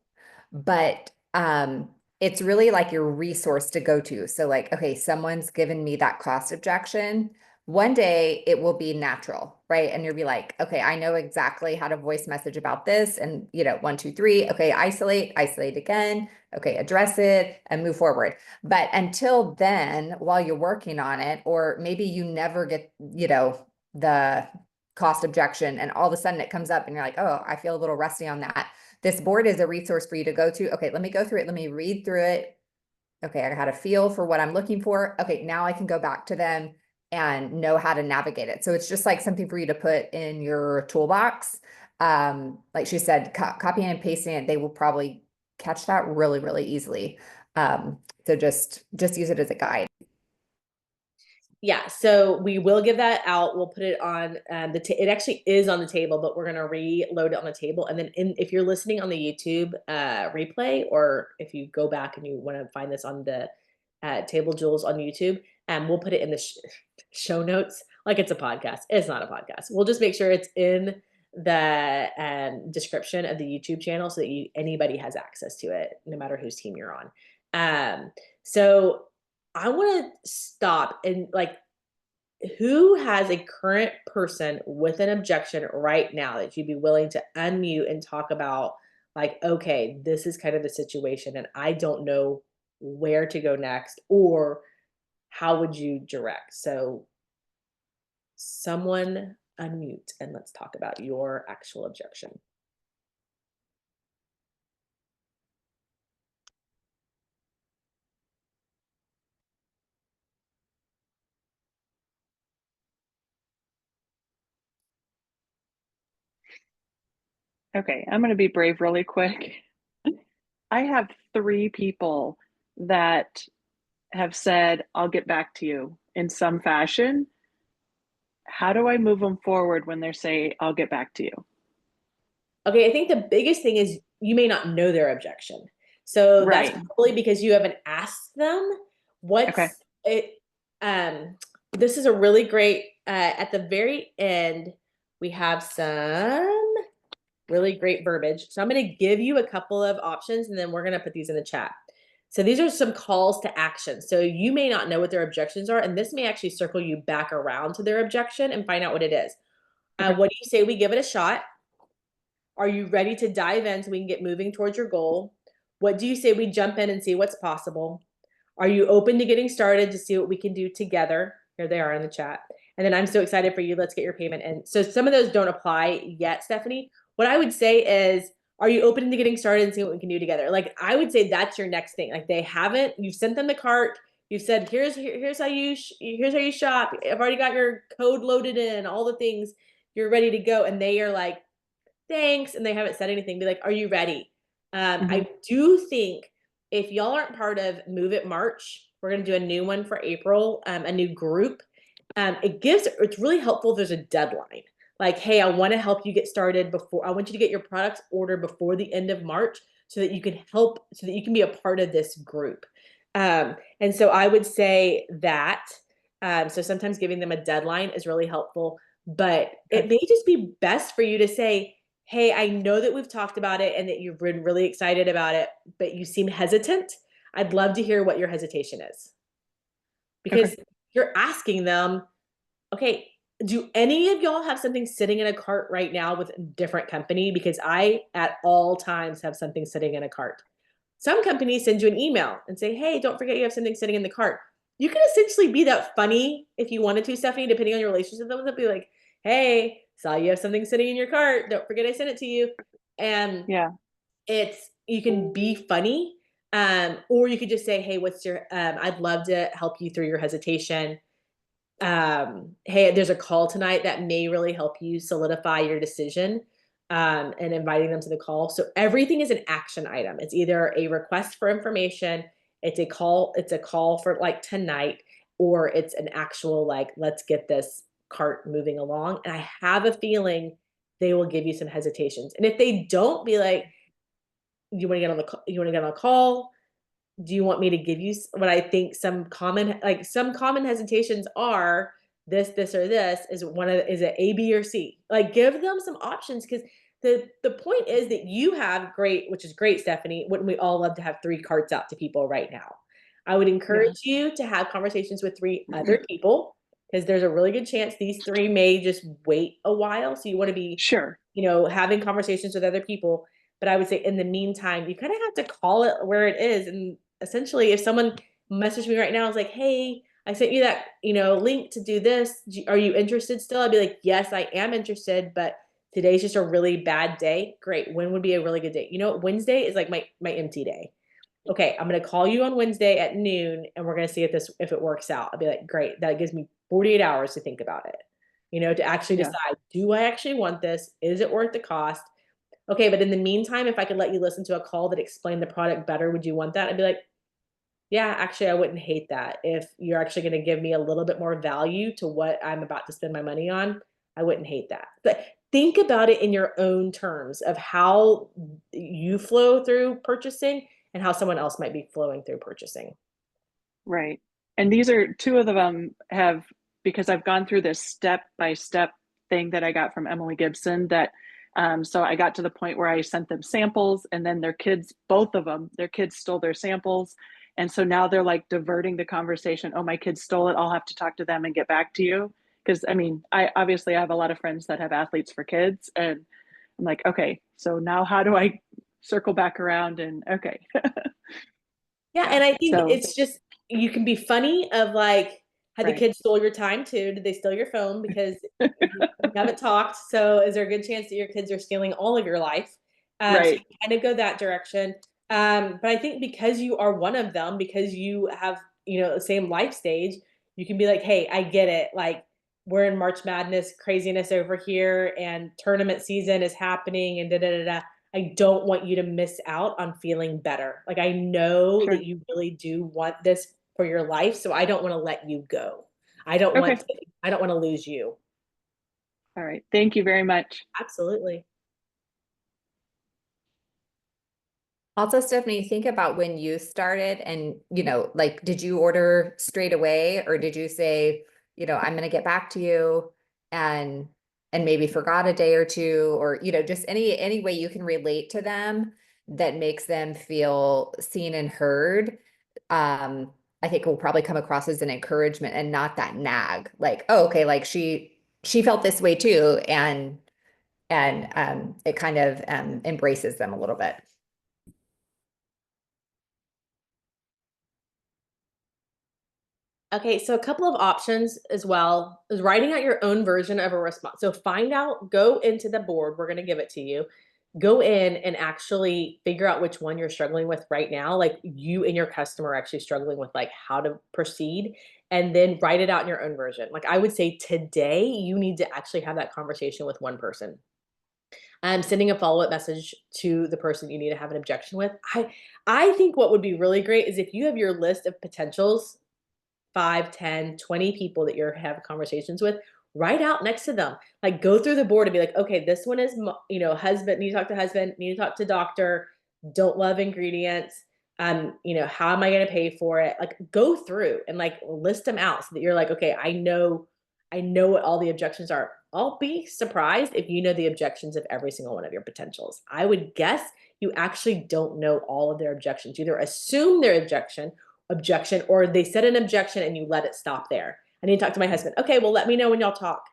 but it's really like your resource to go to. So like, okay, someone's given me that cost objection. One day it will be natural, right? And you'll be like, okay, I know exactly how to voice message about this. And 1, 2, 3, okay, isolate again. Okay, address it and move forward. But until then, while you're working on it, or maybe you never get, the cost objection, and all of a sudden it comes up and you're like, oh, I feel a little rusty on that. This board is a resource for you to go to. Okay, let me go through it. Let me read through it. Okay, I had a feel for what I'm looking for. Okay, now I can go back to them and know how to navigate it. So it's just like something for you to put in your toolbox. Like she said, copying and pasting it, they will probably catch that really, really easily. So just use it as a guide. Yeah, so we will give that out. We'll put it on it actually is on the table, but we're going to reload it on the table. And then if you're listening on the YouTube replay, or if you go back and you want to find this on the Table Jewels on YouTube, we'll put it in the show notes like it's a podcast. It's not a podcast. We'll just make sure it's in the description of the YouTube channel so that anybody has access to it, no matter whose team you're on. So I want to stop and like, who has a current person with an objection right now that you'd be willing to unmute and talk about, like, okay, this is kind of the situation and I don't know where to go next, or how would you direct? So someone unmute and let's talk about your actual objection. Okay, I'm going to be brave really quick. I have 3 people that have said, I'll get back to you in some fashion. How do I move them forward when they say, I'll get back to you? Okay, I think the biggest thing is you may not know their objection. So Right. That's probably because you haven't asked them this is a really great, at the very end, we have some really great verbiage. So I'm going to give you a couple of options and then we're going to put these in the chat. So these are some calls to action. So you may not know what their objections are, and this may actually circle you back around to their objection and find out what it is. Okay. What do you say we give it a shot? Are you ready to dive in so we can get moving towards your goal? What do you say we jump in and see what's possible? Are you open to getting started to see what we can do together? Here they are in the chat. And then I'm so excited for you. Let's get your payment in. So some of those don't apply yet, Stephanie. What I would say is, are you open to getting started and see what we can do together? Like, I would say that's your next thing. Like, they haven't, you've sent them the cart. You've said, here's how you shop. I've already got your code loaded in, all the things. You're ready to go. And they are like, thanks. And they haven't said anything. Be like, are you ready? I do think if y'all aren't part of Move It March, we're going to do a new one for April, a new group. It's really helpful if there's a deadline. Like, hey, I want to help you get started I want you to get your products ordered before the end of March so that you can be a part of this group. And so I would say that So sometimes giving them a deadline is really helpful, but Okay. it may just be best for you to say, hey, I know that we've talked about it and that you've been really excited about it, but you seem hesitant. I'd love to hear what your hesitation is. Because Okay. you're asking them, okay, do any of y'all have something sitting in a cart right now with a different company? Because I, at all times, have something sitting in a cart. Some companies send you an email and say, hey, don't forget you have something sitting in the cart. You can essentially be that funny if you wanted to, Stephanie, depending on your relationship with them. They'll be like, hey, saw you have something sitting in your cart. Don't forget I sent it to you. And Yeah. you can be funny. Or you could just say, hey, what's your, I'd love to help you through your hesitation. Hey, there's a call tonight that may really help you solidify your decision, and inviting them to the call. So everything is an action item. It's either a request for information, it's a call for like tonight, or it's an actual, like, let's get this cart moving along. And I have a feeling they will give you some hesitations. And if they don't, be like, you want to get on the, you want to get on a call? Do you want me to give you what I think some common hesitations are, this, or this is is it A, B, or C? Like, give them some options, because the point is that you have great, which is great, Stephanie. Wouldn't we all love to have 3 carts out to people right now? I would encourage you to have conversations with 3 other people, because there's a really good chance these 3 may just wait a while. So you want to be, Sure. having conversations with other people. But I would say in the meantime, you kind of have to call it where it is. And essentially, if someone messaged me right now, is like, hey, I sent you that, link to do this. Are you interested still? I'd be like, yes, I am interested, but today's just a really bad day. Great. When would be a really good day? Wednesday is like my empty day. Okay, I'm gonna call you on Wednesday at noon, and we're gonna see if it works out. I'll be like, great. That gives me 48 hours to think about it. To actually Yeah. decide, do I actually want this? Is it worth the cost? Okay, but in the meantime, if I could let you listen to a call that explained the product better, would you want that? I'd be like, yeah, actually, I wouldn't hate that. If you're actually going to give me a little bit more value to what I'm about to spend my money on, I wouldn't hate that. But think about it in your own terms of how you flow through purchasing and how someone else might be flowing through purchasing. Right. And these are 2 of them because I've gone through this step-by-step thing that I got from Emily Gibson, that so I got to the point where I sent them samples, and then both of them, their kids stole their samples. And so now they're like diverting the conversation. Oh, my kids stole it. I'll have to talk to them and get back to you. Because I obviously have a lot of friends that have athletes for kids, and I'm like, okay, so now how do I circle back around? And okay. Yeah, and I think So it's just, you can be funny of like, had the right. kids stole your time too? Did they steal your phone? Because you haven't talked. So is there a good chance that your kids are stealing all of your life? So Right. you kind of go that direction. But I think because you are one of them, because you have, the same life stage, you can be like, hey, I get it. Like, we're in March Madness craziness over here, and tournament season is happening, and da da da da. I don't want you to miss out on feeling better. Like, I know Sure. that you really do want this for your life, so I don't want to let you go. I don't Okay. want to lose you. All right. Thank you very much. Absolutely. Also, Stephanie, think about when you started and, like, did you order straight away, or did you say, I'm going to get back to you, and maybe forgot a day or 2, or, just any way you can relate to them that makes them feel seen and heard. I think will probably come across as an encouragement and not that nag, like, oh, okay, like she felt this way too. And it kind of embraces them a little bit. Okay, so a couple of options as well is writing out your own version of a response. So go into the board, we're going to give it to you. Go in and actually figure out which one you're struggling with right now. Like, you and your customer are actually struggling with, like, how to proceed, and then write it out in your own version. Like, I would say today you need to actually have that conversation with one person. Sending a follow-up message to the person you need to have an objection with. I think what would be really great is if you have your list of potentials, 5, 10, 20 people that you're having conversations with, write out next to them. Like, go through the board and be like, okay, this one is, husband, need to talk to husband, need to talk to doctor, don't love ingredients, You know, how am I going to pay for it? Like, go through and like list them out so that you're like, okay, I know what all the objections are. I'll be surprised if you know the objections of every single one of your potentials. I would guess you actually don't know all of their objections. You either assume their objection, or they said an objection and you let it stop there. I need to talk to my husband. Okay, well, let me know when y'all talk.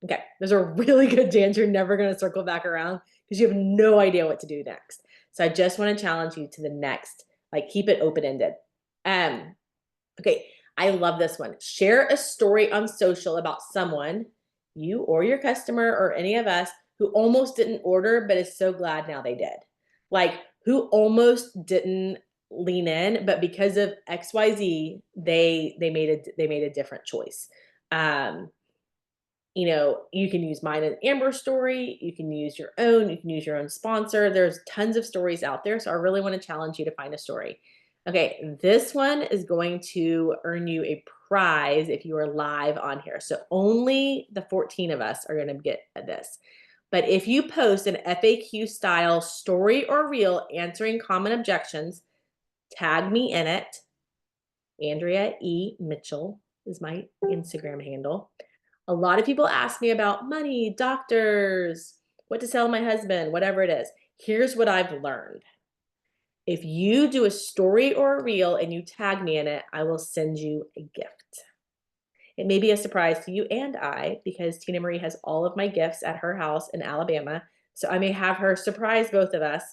Okay, those are really good, Dan. You're never going to circle back around because you have no idea what to do next. So I just want to challenge you to the next, like, keep it open-ended. Okay, I love this one. Share a story on social about someone, you or your customer or any of us, who almost didn't order but is so glad now they did. Like, who almost didn't lean in, but because of XYZ, they made a different choice. You know, you can use mine and Amber's story. You can use your own. You can use your own sponsor. There's tons of stories out there. So I really want to challenge you to find a story. Okay, this one is going to earn you a prize if you are live on here. So only the 14 of us are going to get this. But if you post an FAQ style story or reel answering common objections, tag me in it. Andrea E. Mitchell is my Instagram handle. A lot of people ask me about money, doctors, what to tell my husband, whatever it is. Here's what I've learned. If you do a story or a reel and you tag me in it, I will send you a gift. It may be a surprise to you and I, because Tina Marie has all of my gifts at her house in Alabama. So I may have her surprise both of us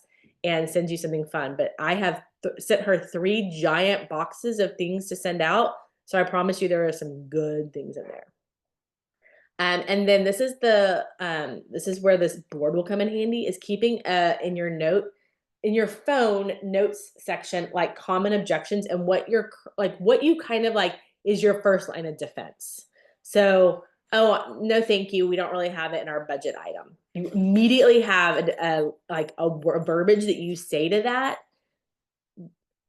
and send you something fun. But I have sent her 3 giant boxes of things to send out. So I promise you there are some good things in there. And then this is where this board will come in handy, is keeping in your phone notes section, like common objections and what you kind of like is your first line of defense. So, oh, no, thank you. We don't really have it in our budget item. You immediately have a verbiage that you say to that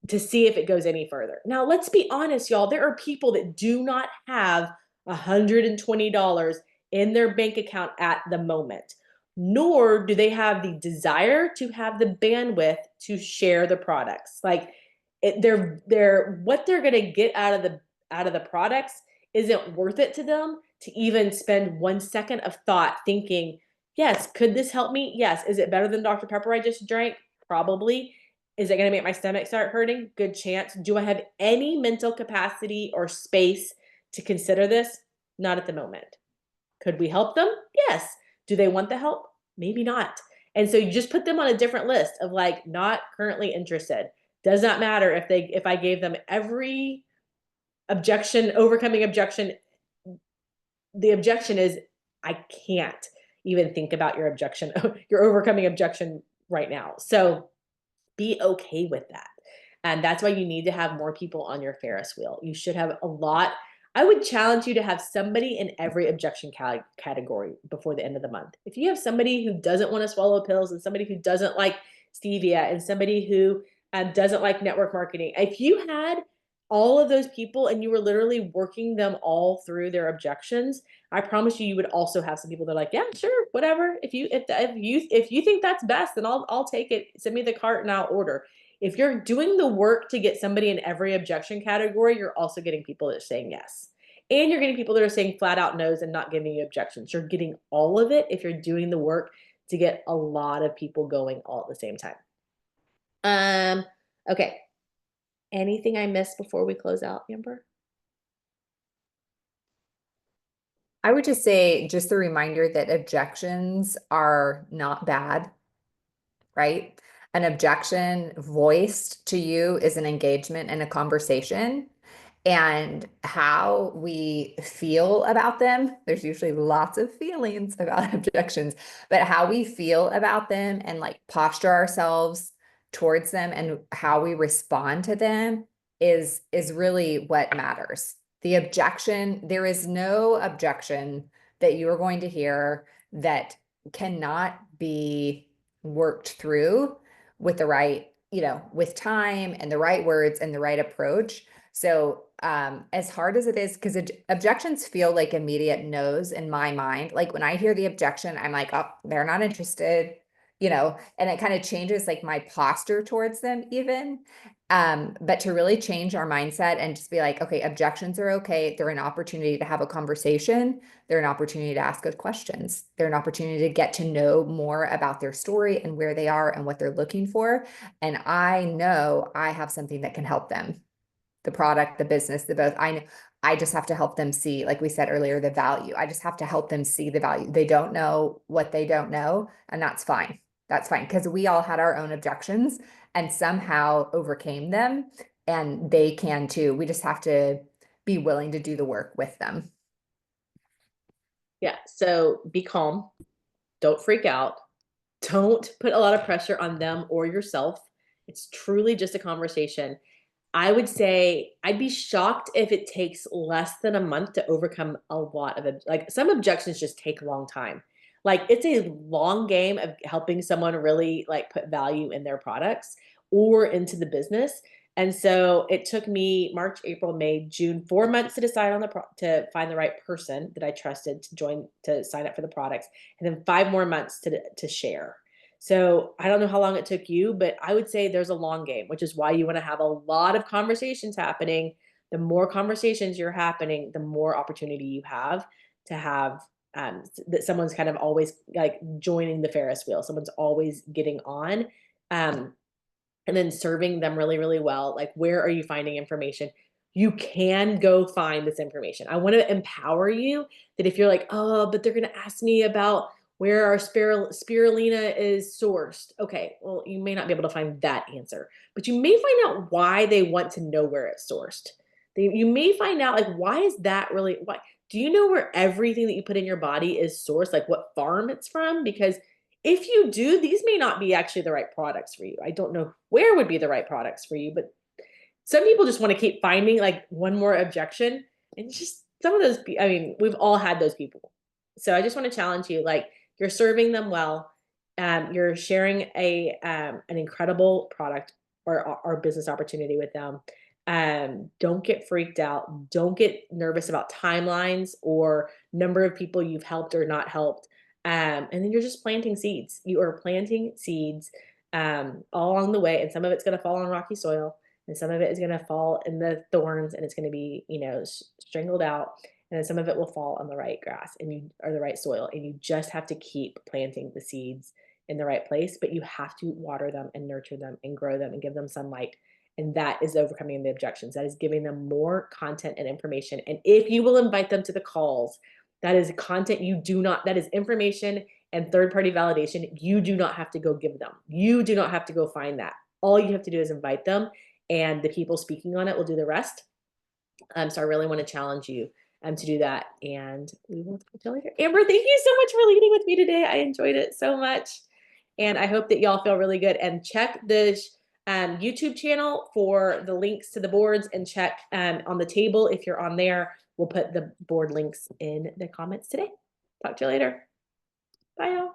to see if it goes any further. Now, let's be honest, y'all. There are people that do not have $120 in their bank account at the moment, nor do they have the desire to have the bandwidth to share the products. Like, they're what they're going to get out of the products isn't worth it to them to even spend 1 second of thought thinking, yes, could this help me? Yes. Is it better than Dr. Pepper I just drank? Probably. Is it going to make my stomach start hurting? Good chance. Do I have any mental capacity or space to consider this? Not at the moment. Could we help them? Yes. Do they want the help? Maybe not. And so you just put them on a different list of like, not currently interested. Does not matter if I gave them every objection, overcoming objection. The objection is, I can't even think about your objection, your overcoming objection right now. So be okay with that. And that's why you need to have more people on your Ferris wheel. You should have a lot. I would challenge you to have somebody in every objection category before the end of the month. If you have somebody who doesn't want to swallow pills, and somebody who doesn't like stevia, and somebody who doesn't like network marketing, if you had all of those people and you were literally working them all through their objections, I promise you would also have some people that are like, yeah, sure, whatever. If you think that's best, then I'll take it. Send me the cart and I'll order. If you're doing the work to get somebody in every objection category, you're also getting people that are saying yes. And you're getting people that are saying flat out no's and not giving you objections. You're getting all of it if you're doing the work to get a lot of people going all at the same time. Okay. Anything I missed before we close out, Amber? I would just say, just a reminder that objections are not bad, right? An objection voiced to you is an engagement and a conversation. And how we feel about them, there's usually lots of feelings about objections, but how we feel about them and like posture ourselves towards them and how we respond to them is really what matters. The objection, there is no objection that you are going to hear that cannot be worked through with the right, with time and the right words and the right approach. So as hard as it is, because objections feel like immediate no's in my mind. Like when I hear the objection, I'm like, oh, they're not interested. you know, and it kind of changes like my posture towards them even. But to really change our mindset and just be like, okay, objections are okay. They're an opportunity to have a conversation. They're an opportunity to ask good questions. They're an opportunity to get to know more about their story and where they are and what they're looking for. And I know I have something that can help them. The product, the business, the both. I just have to help them see, like we said earlier, the value. I just have to help them see the value. They don't know what they don't know, and that's fine. That's fine, because we all had our own objections and somehow overcame them, and they can too. We just have to be willing to do the work with them. Yeah, so be calm. Don't freak out. Don't put a lot of pressure on them or yourself. It's truly just a conversation. I would say I'd be shocked if it takes less than a month to overcome a lot of like some objections just take a long time. Like it's a long game of helping someone really like put value in their products or into the business. And so it took me March, April, May, June, 4 months to decide on to find the right person that I trusted to sign up for the products, and then 5 more months to share. So I don't know how long it took you, but I would say there's a long game, which is why you want to have a lot of conversations happening. The more conversations you're happening, the more opportunity you have to have that someone's kind of always like joining the Ferris wheel. Someone's always getting on. And then serving them really, really well. Like, where are you finding information? You can go find this information. I want to empower you that if you're like, oh, but they're going to ask me about where our spirulina is sourced. Okay, well, you may not be able to find that answer, but you may find out why they want to know where it's sourced. You may find out like, why is that really, why? Do you know where everything that you put in your body is sourced, like what farm it's from? Because if you do, these may not be actually the right products for you. I don't know where would be the right products for you, but some people just want to keep finding like one more objection. And just some of those, I mean, we've all had those people. So I just want to challenge you, like you're serving them well. You're sharing an incredible product or business opportunity with them. Don't get freaked out. Don't get nervous about timelines or number of people you've helped or not helped. And then you're just planting seeds. You are planting seeds all along the way, and some of it's going to fall on rocky soil, and some of it is going to fall in the thorns, and it's going to be, you know, strangled out, and then some of it will fall on the right grass or the right soil, and you just have to keep planting the seeds in the right place. But you have to water them and nurture them and grow them and give them sunlight. And that is overcoming the objections. That is giving them more content and information. And if you will invite them to the calls, that is content that is information and third-party validation you do not have to go give them. You do not have to go find that. All you have to do is invite them, and the people speaking on it will do the rest. So I really want to challenge you to do that. And we will talk to you later. Amber, thank you so much for leading with me today. I enjoyed it so much. And I hope that y'all feel really good. And check the YouTube channel for the links to the boards, and check on the table if you're on there. We'll put the board links in the comments today. Talk to you later. Bye, y'all.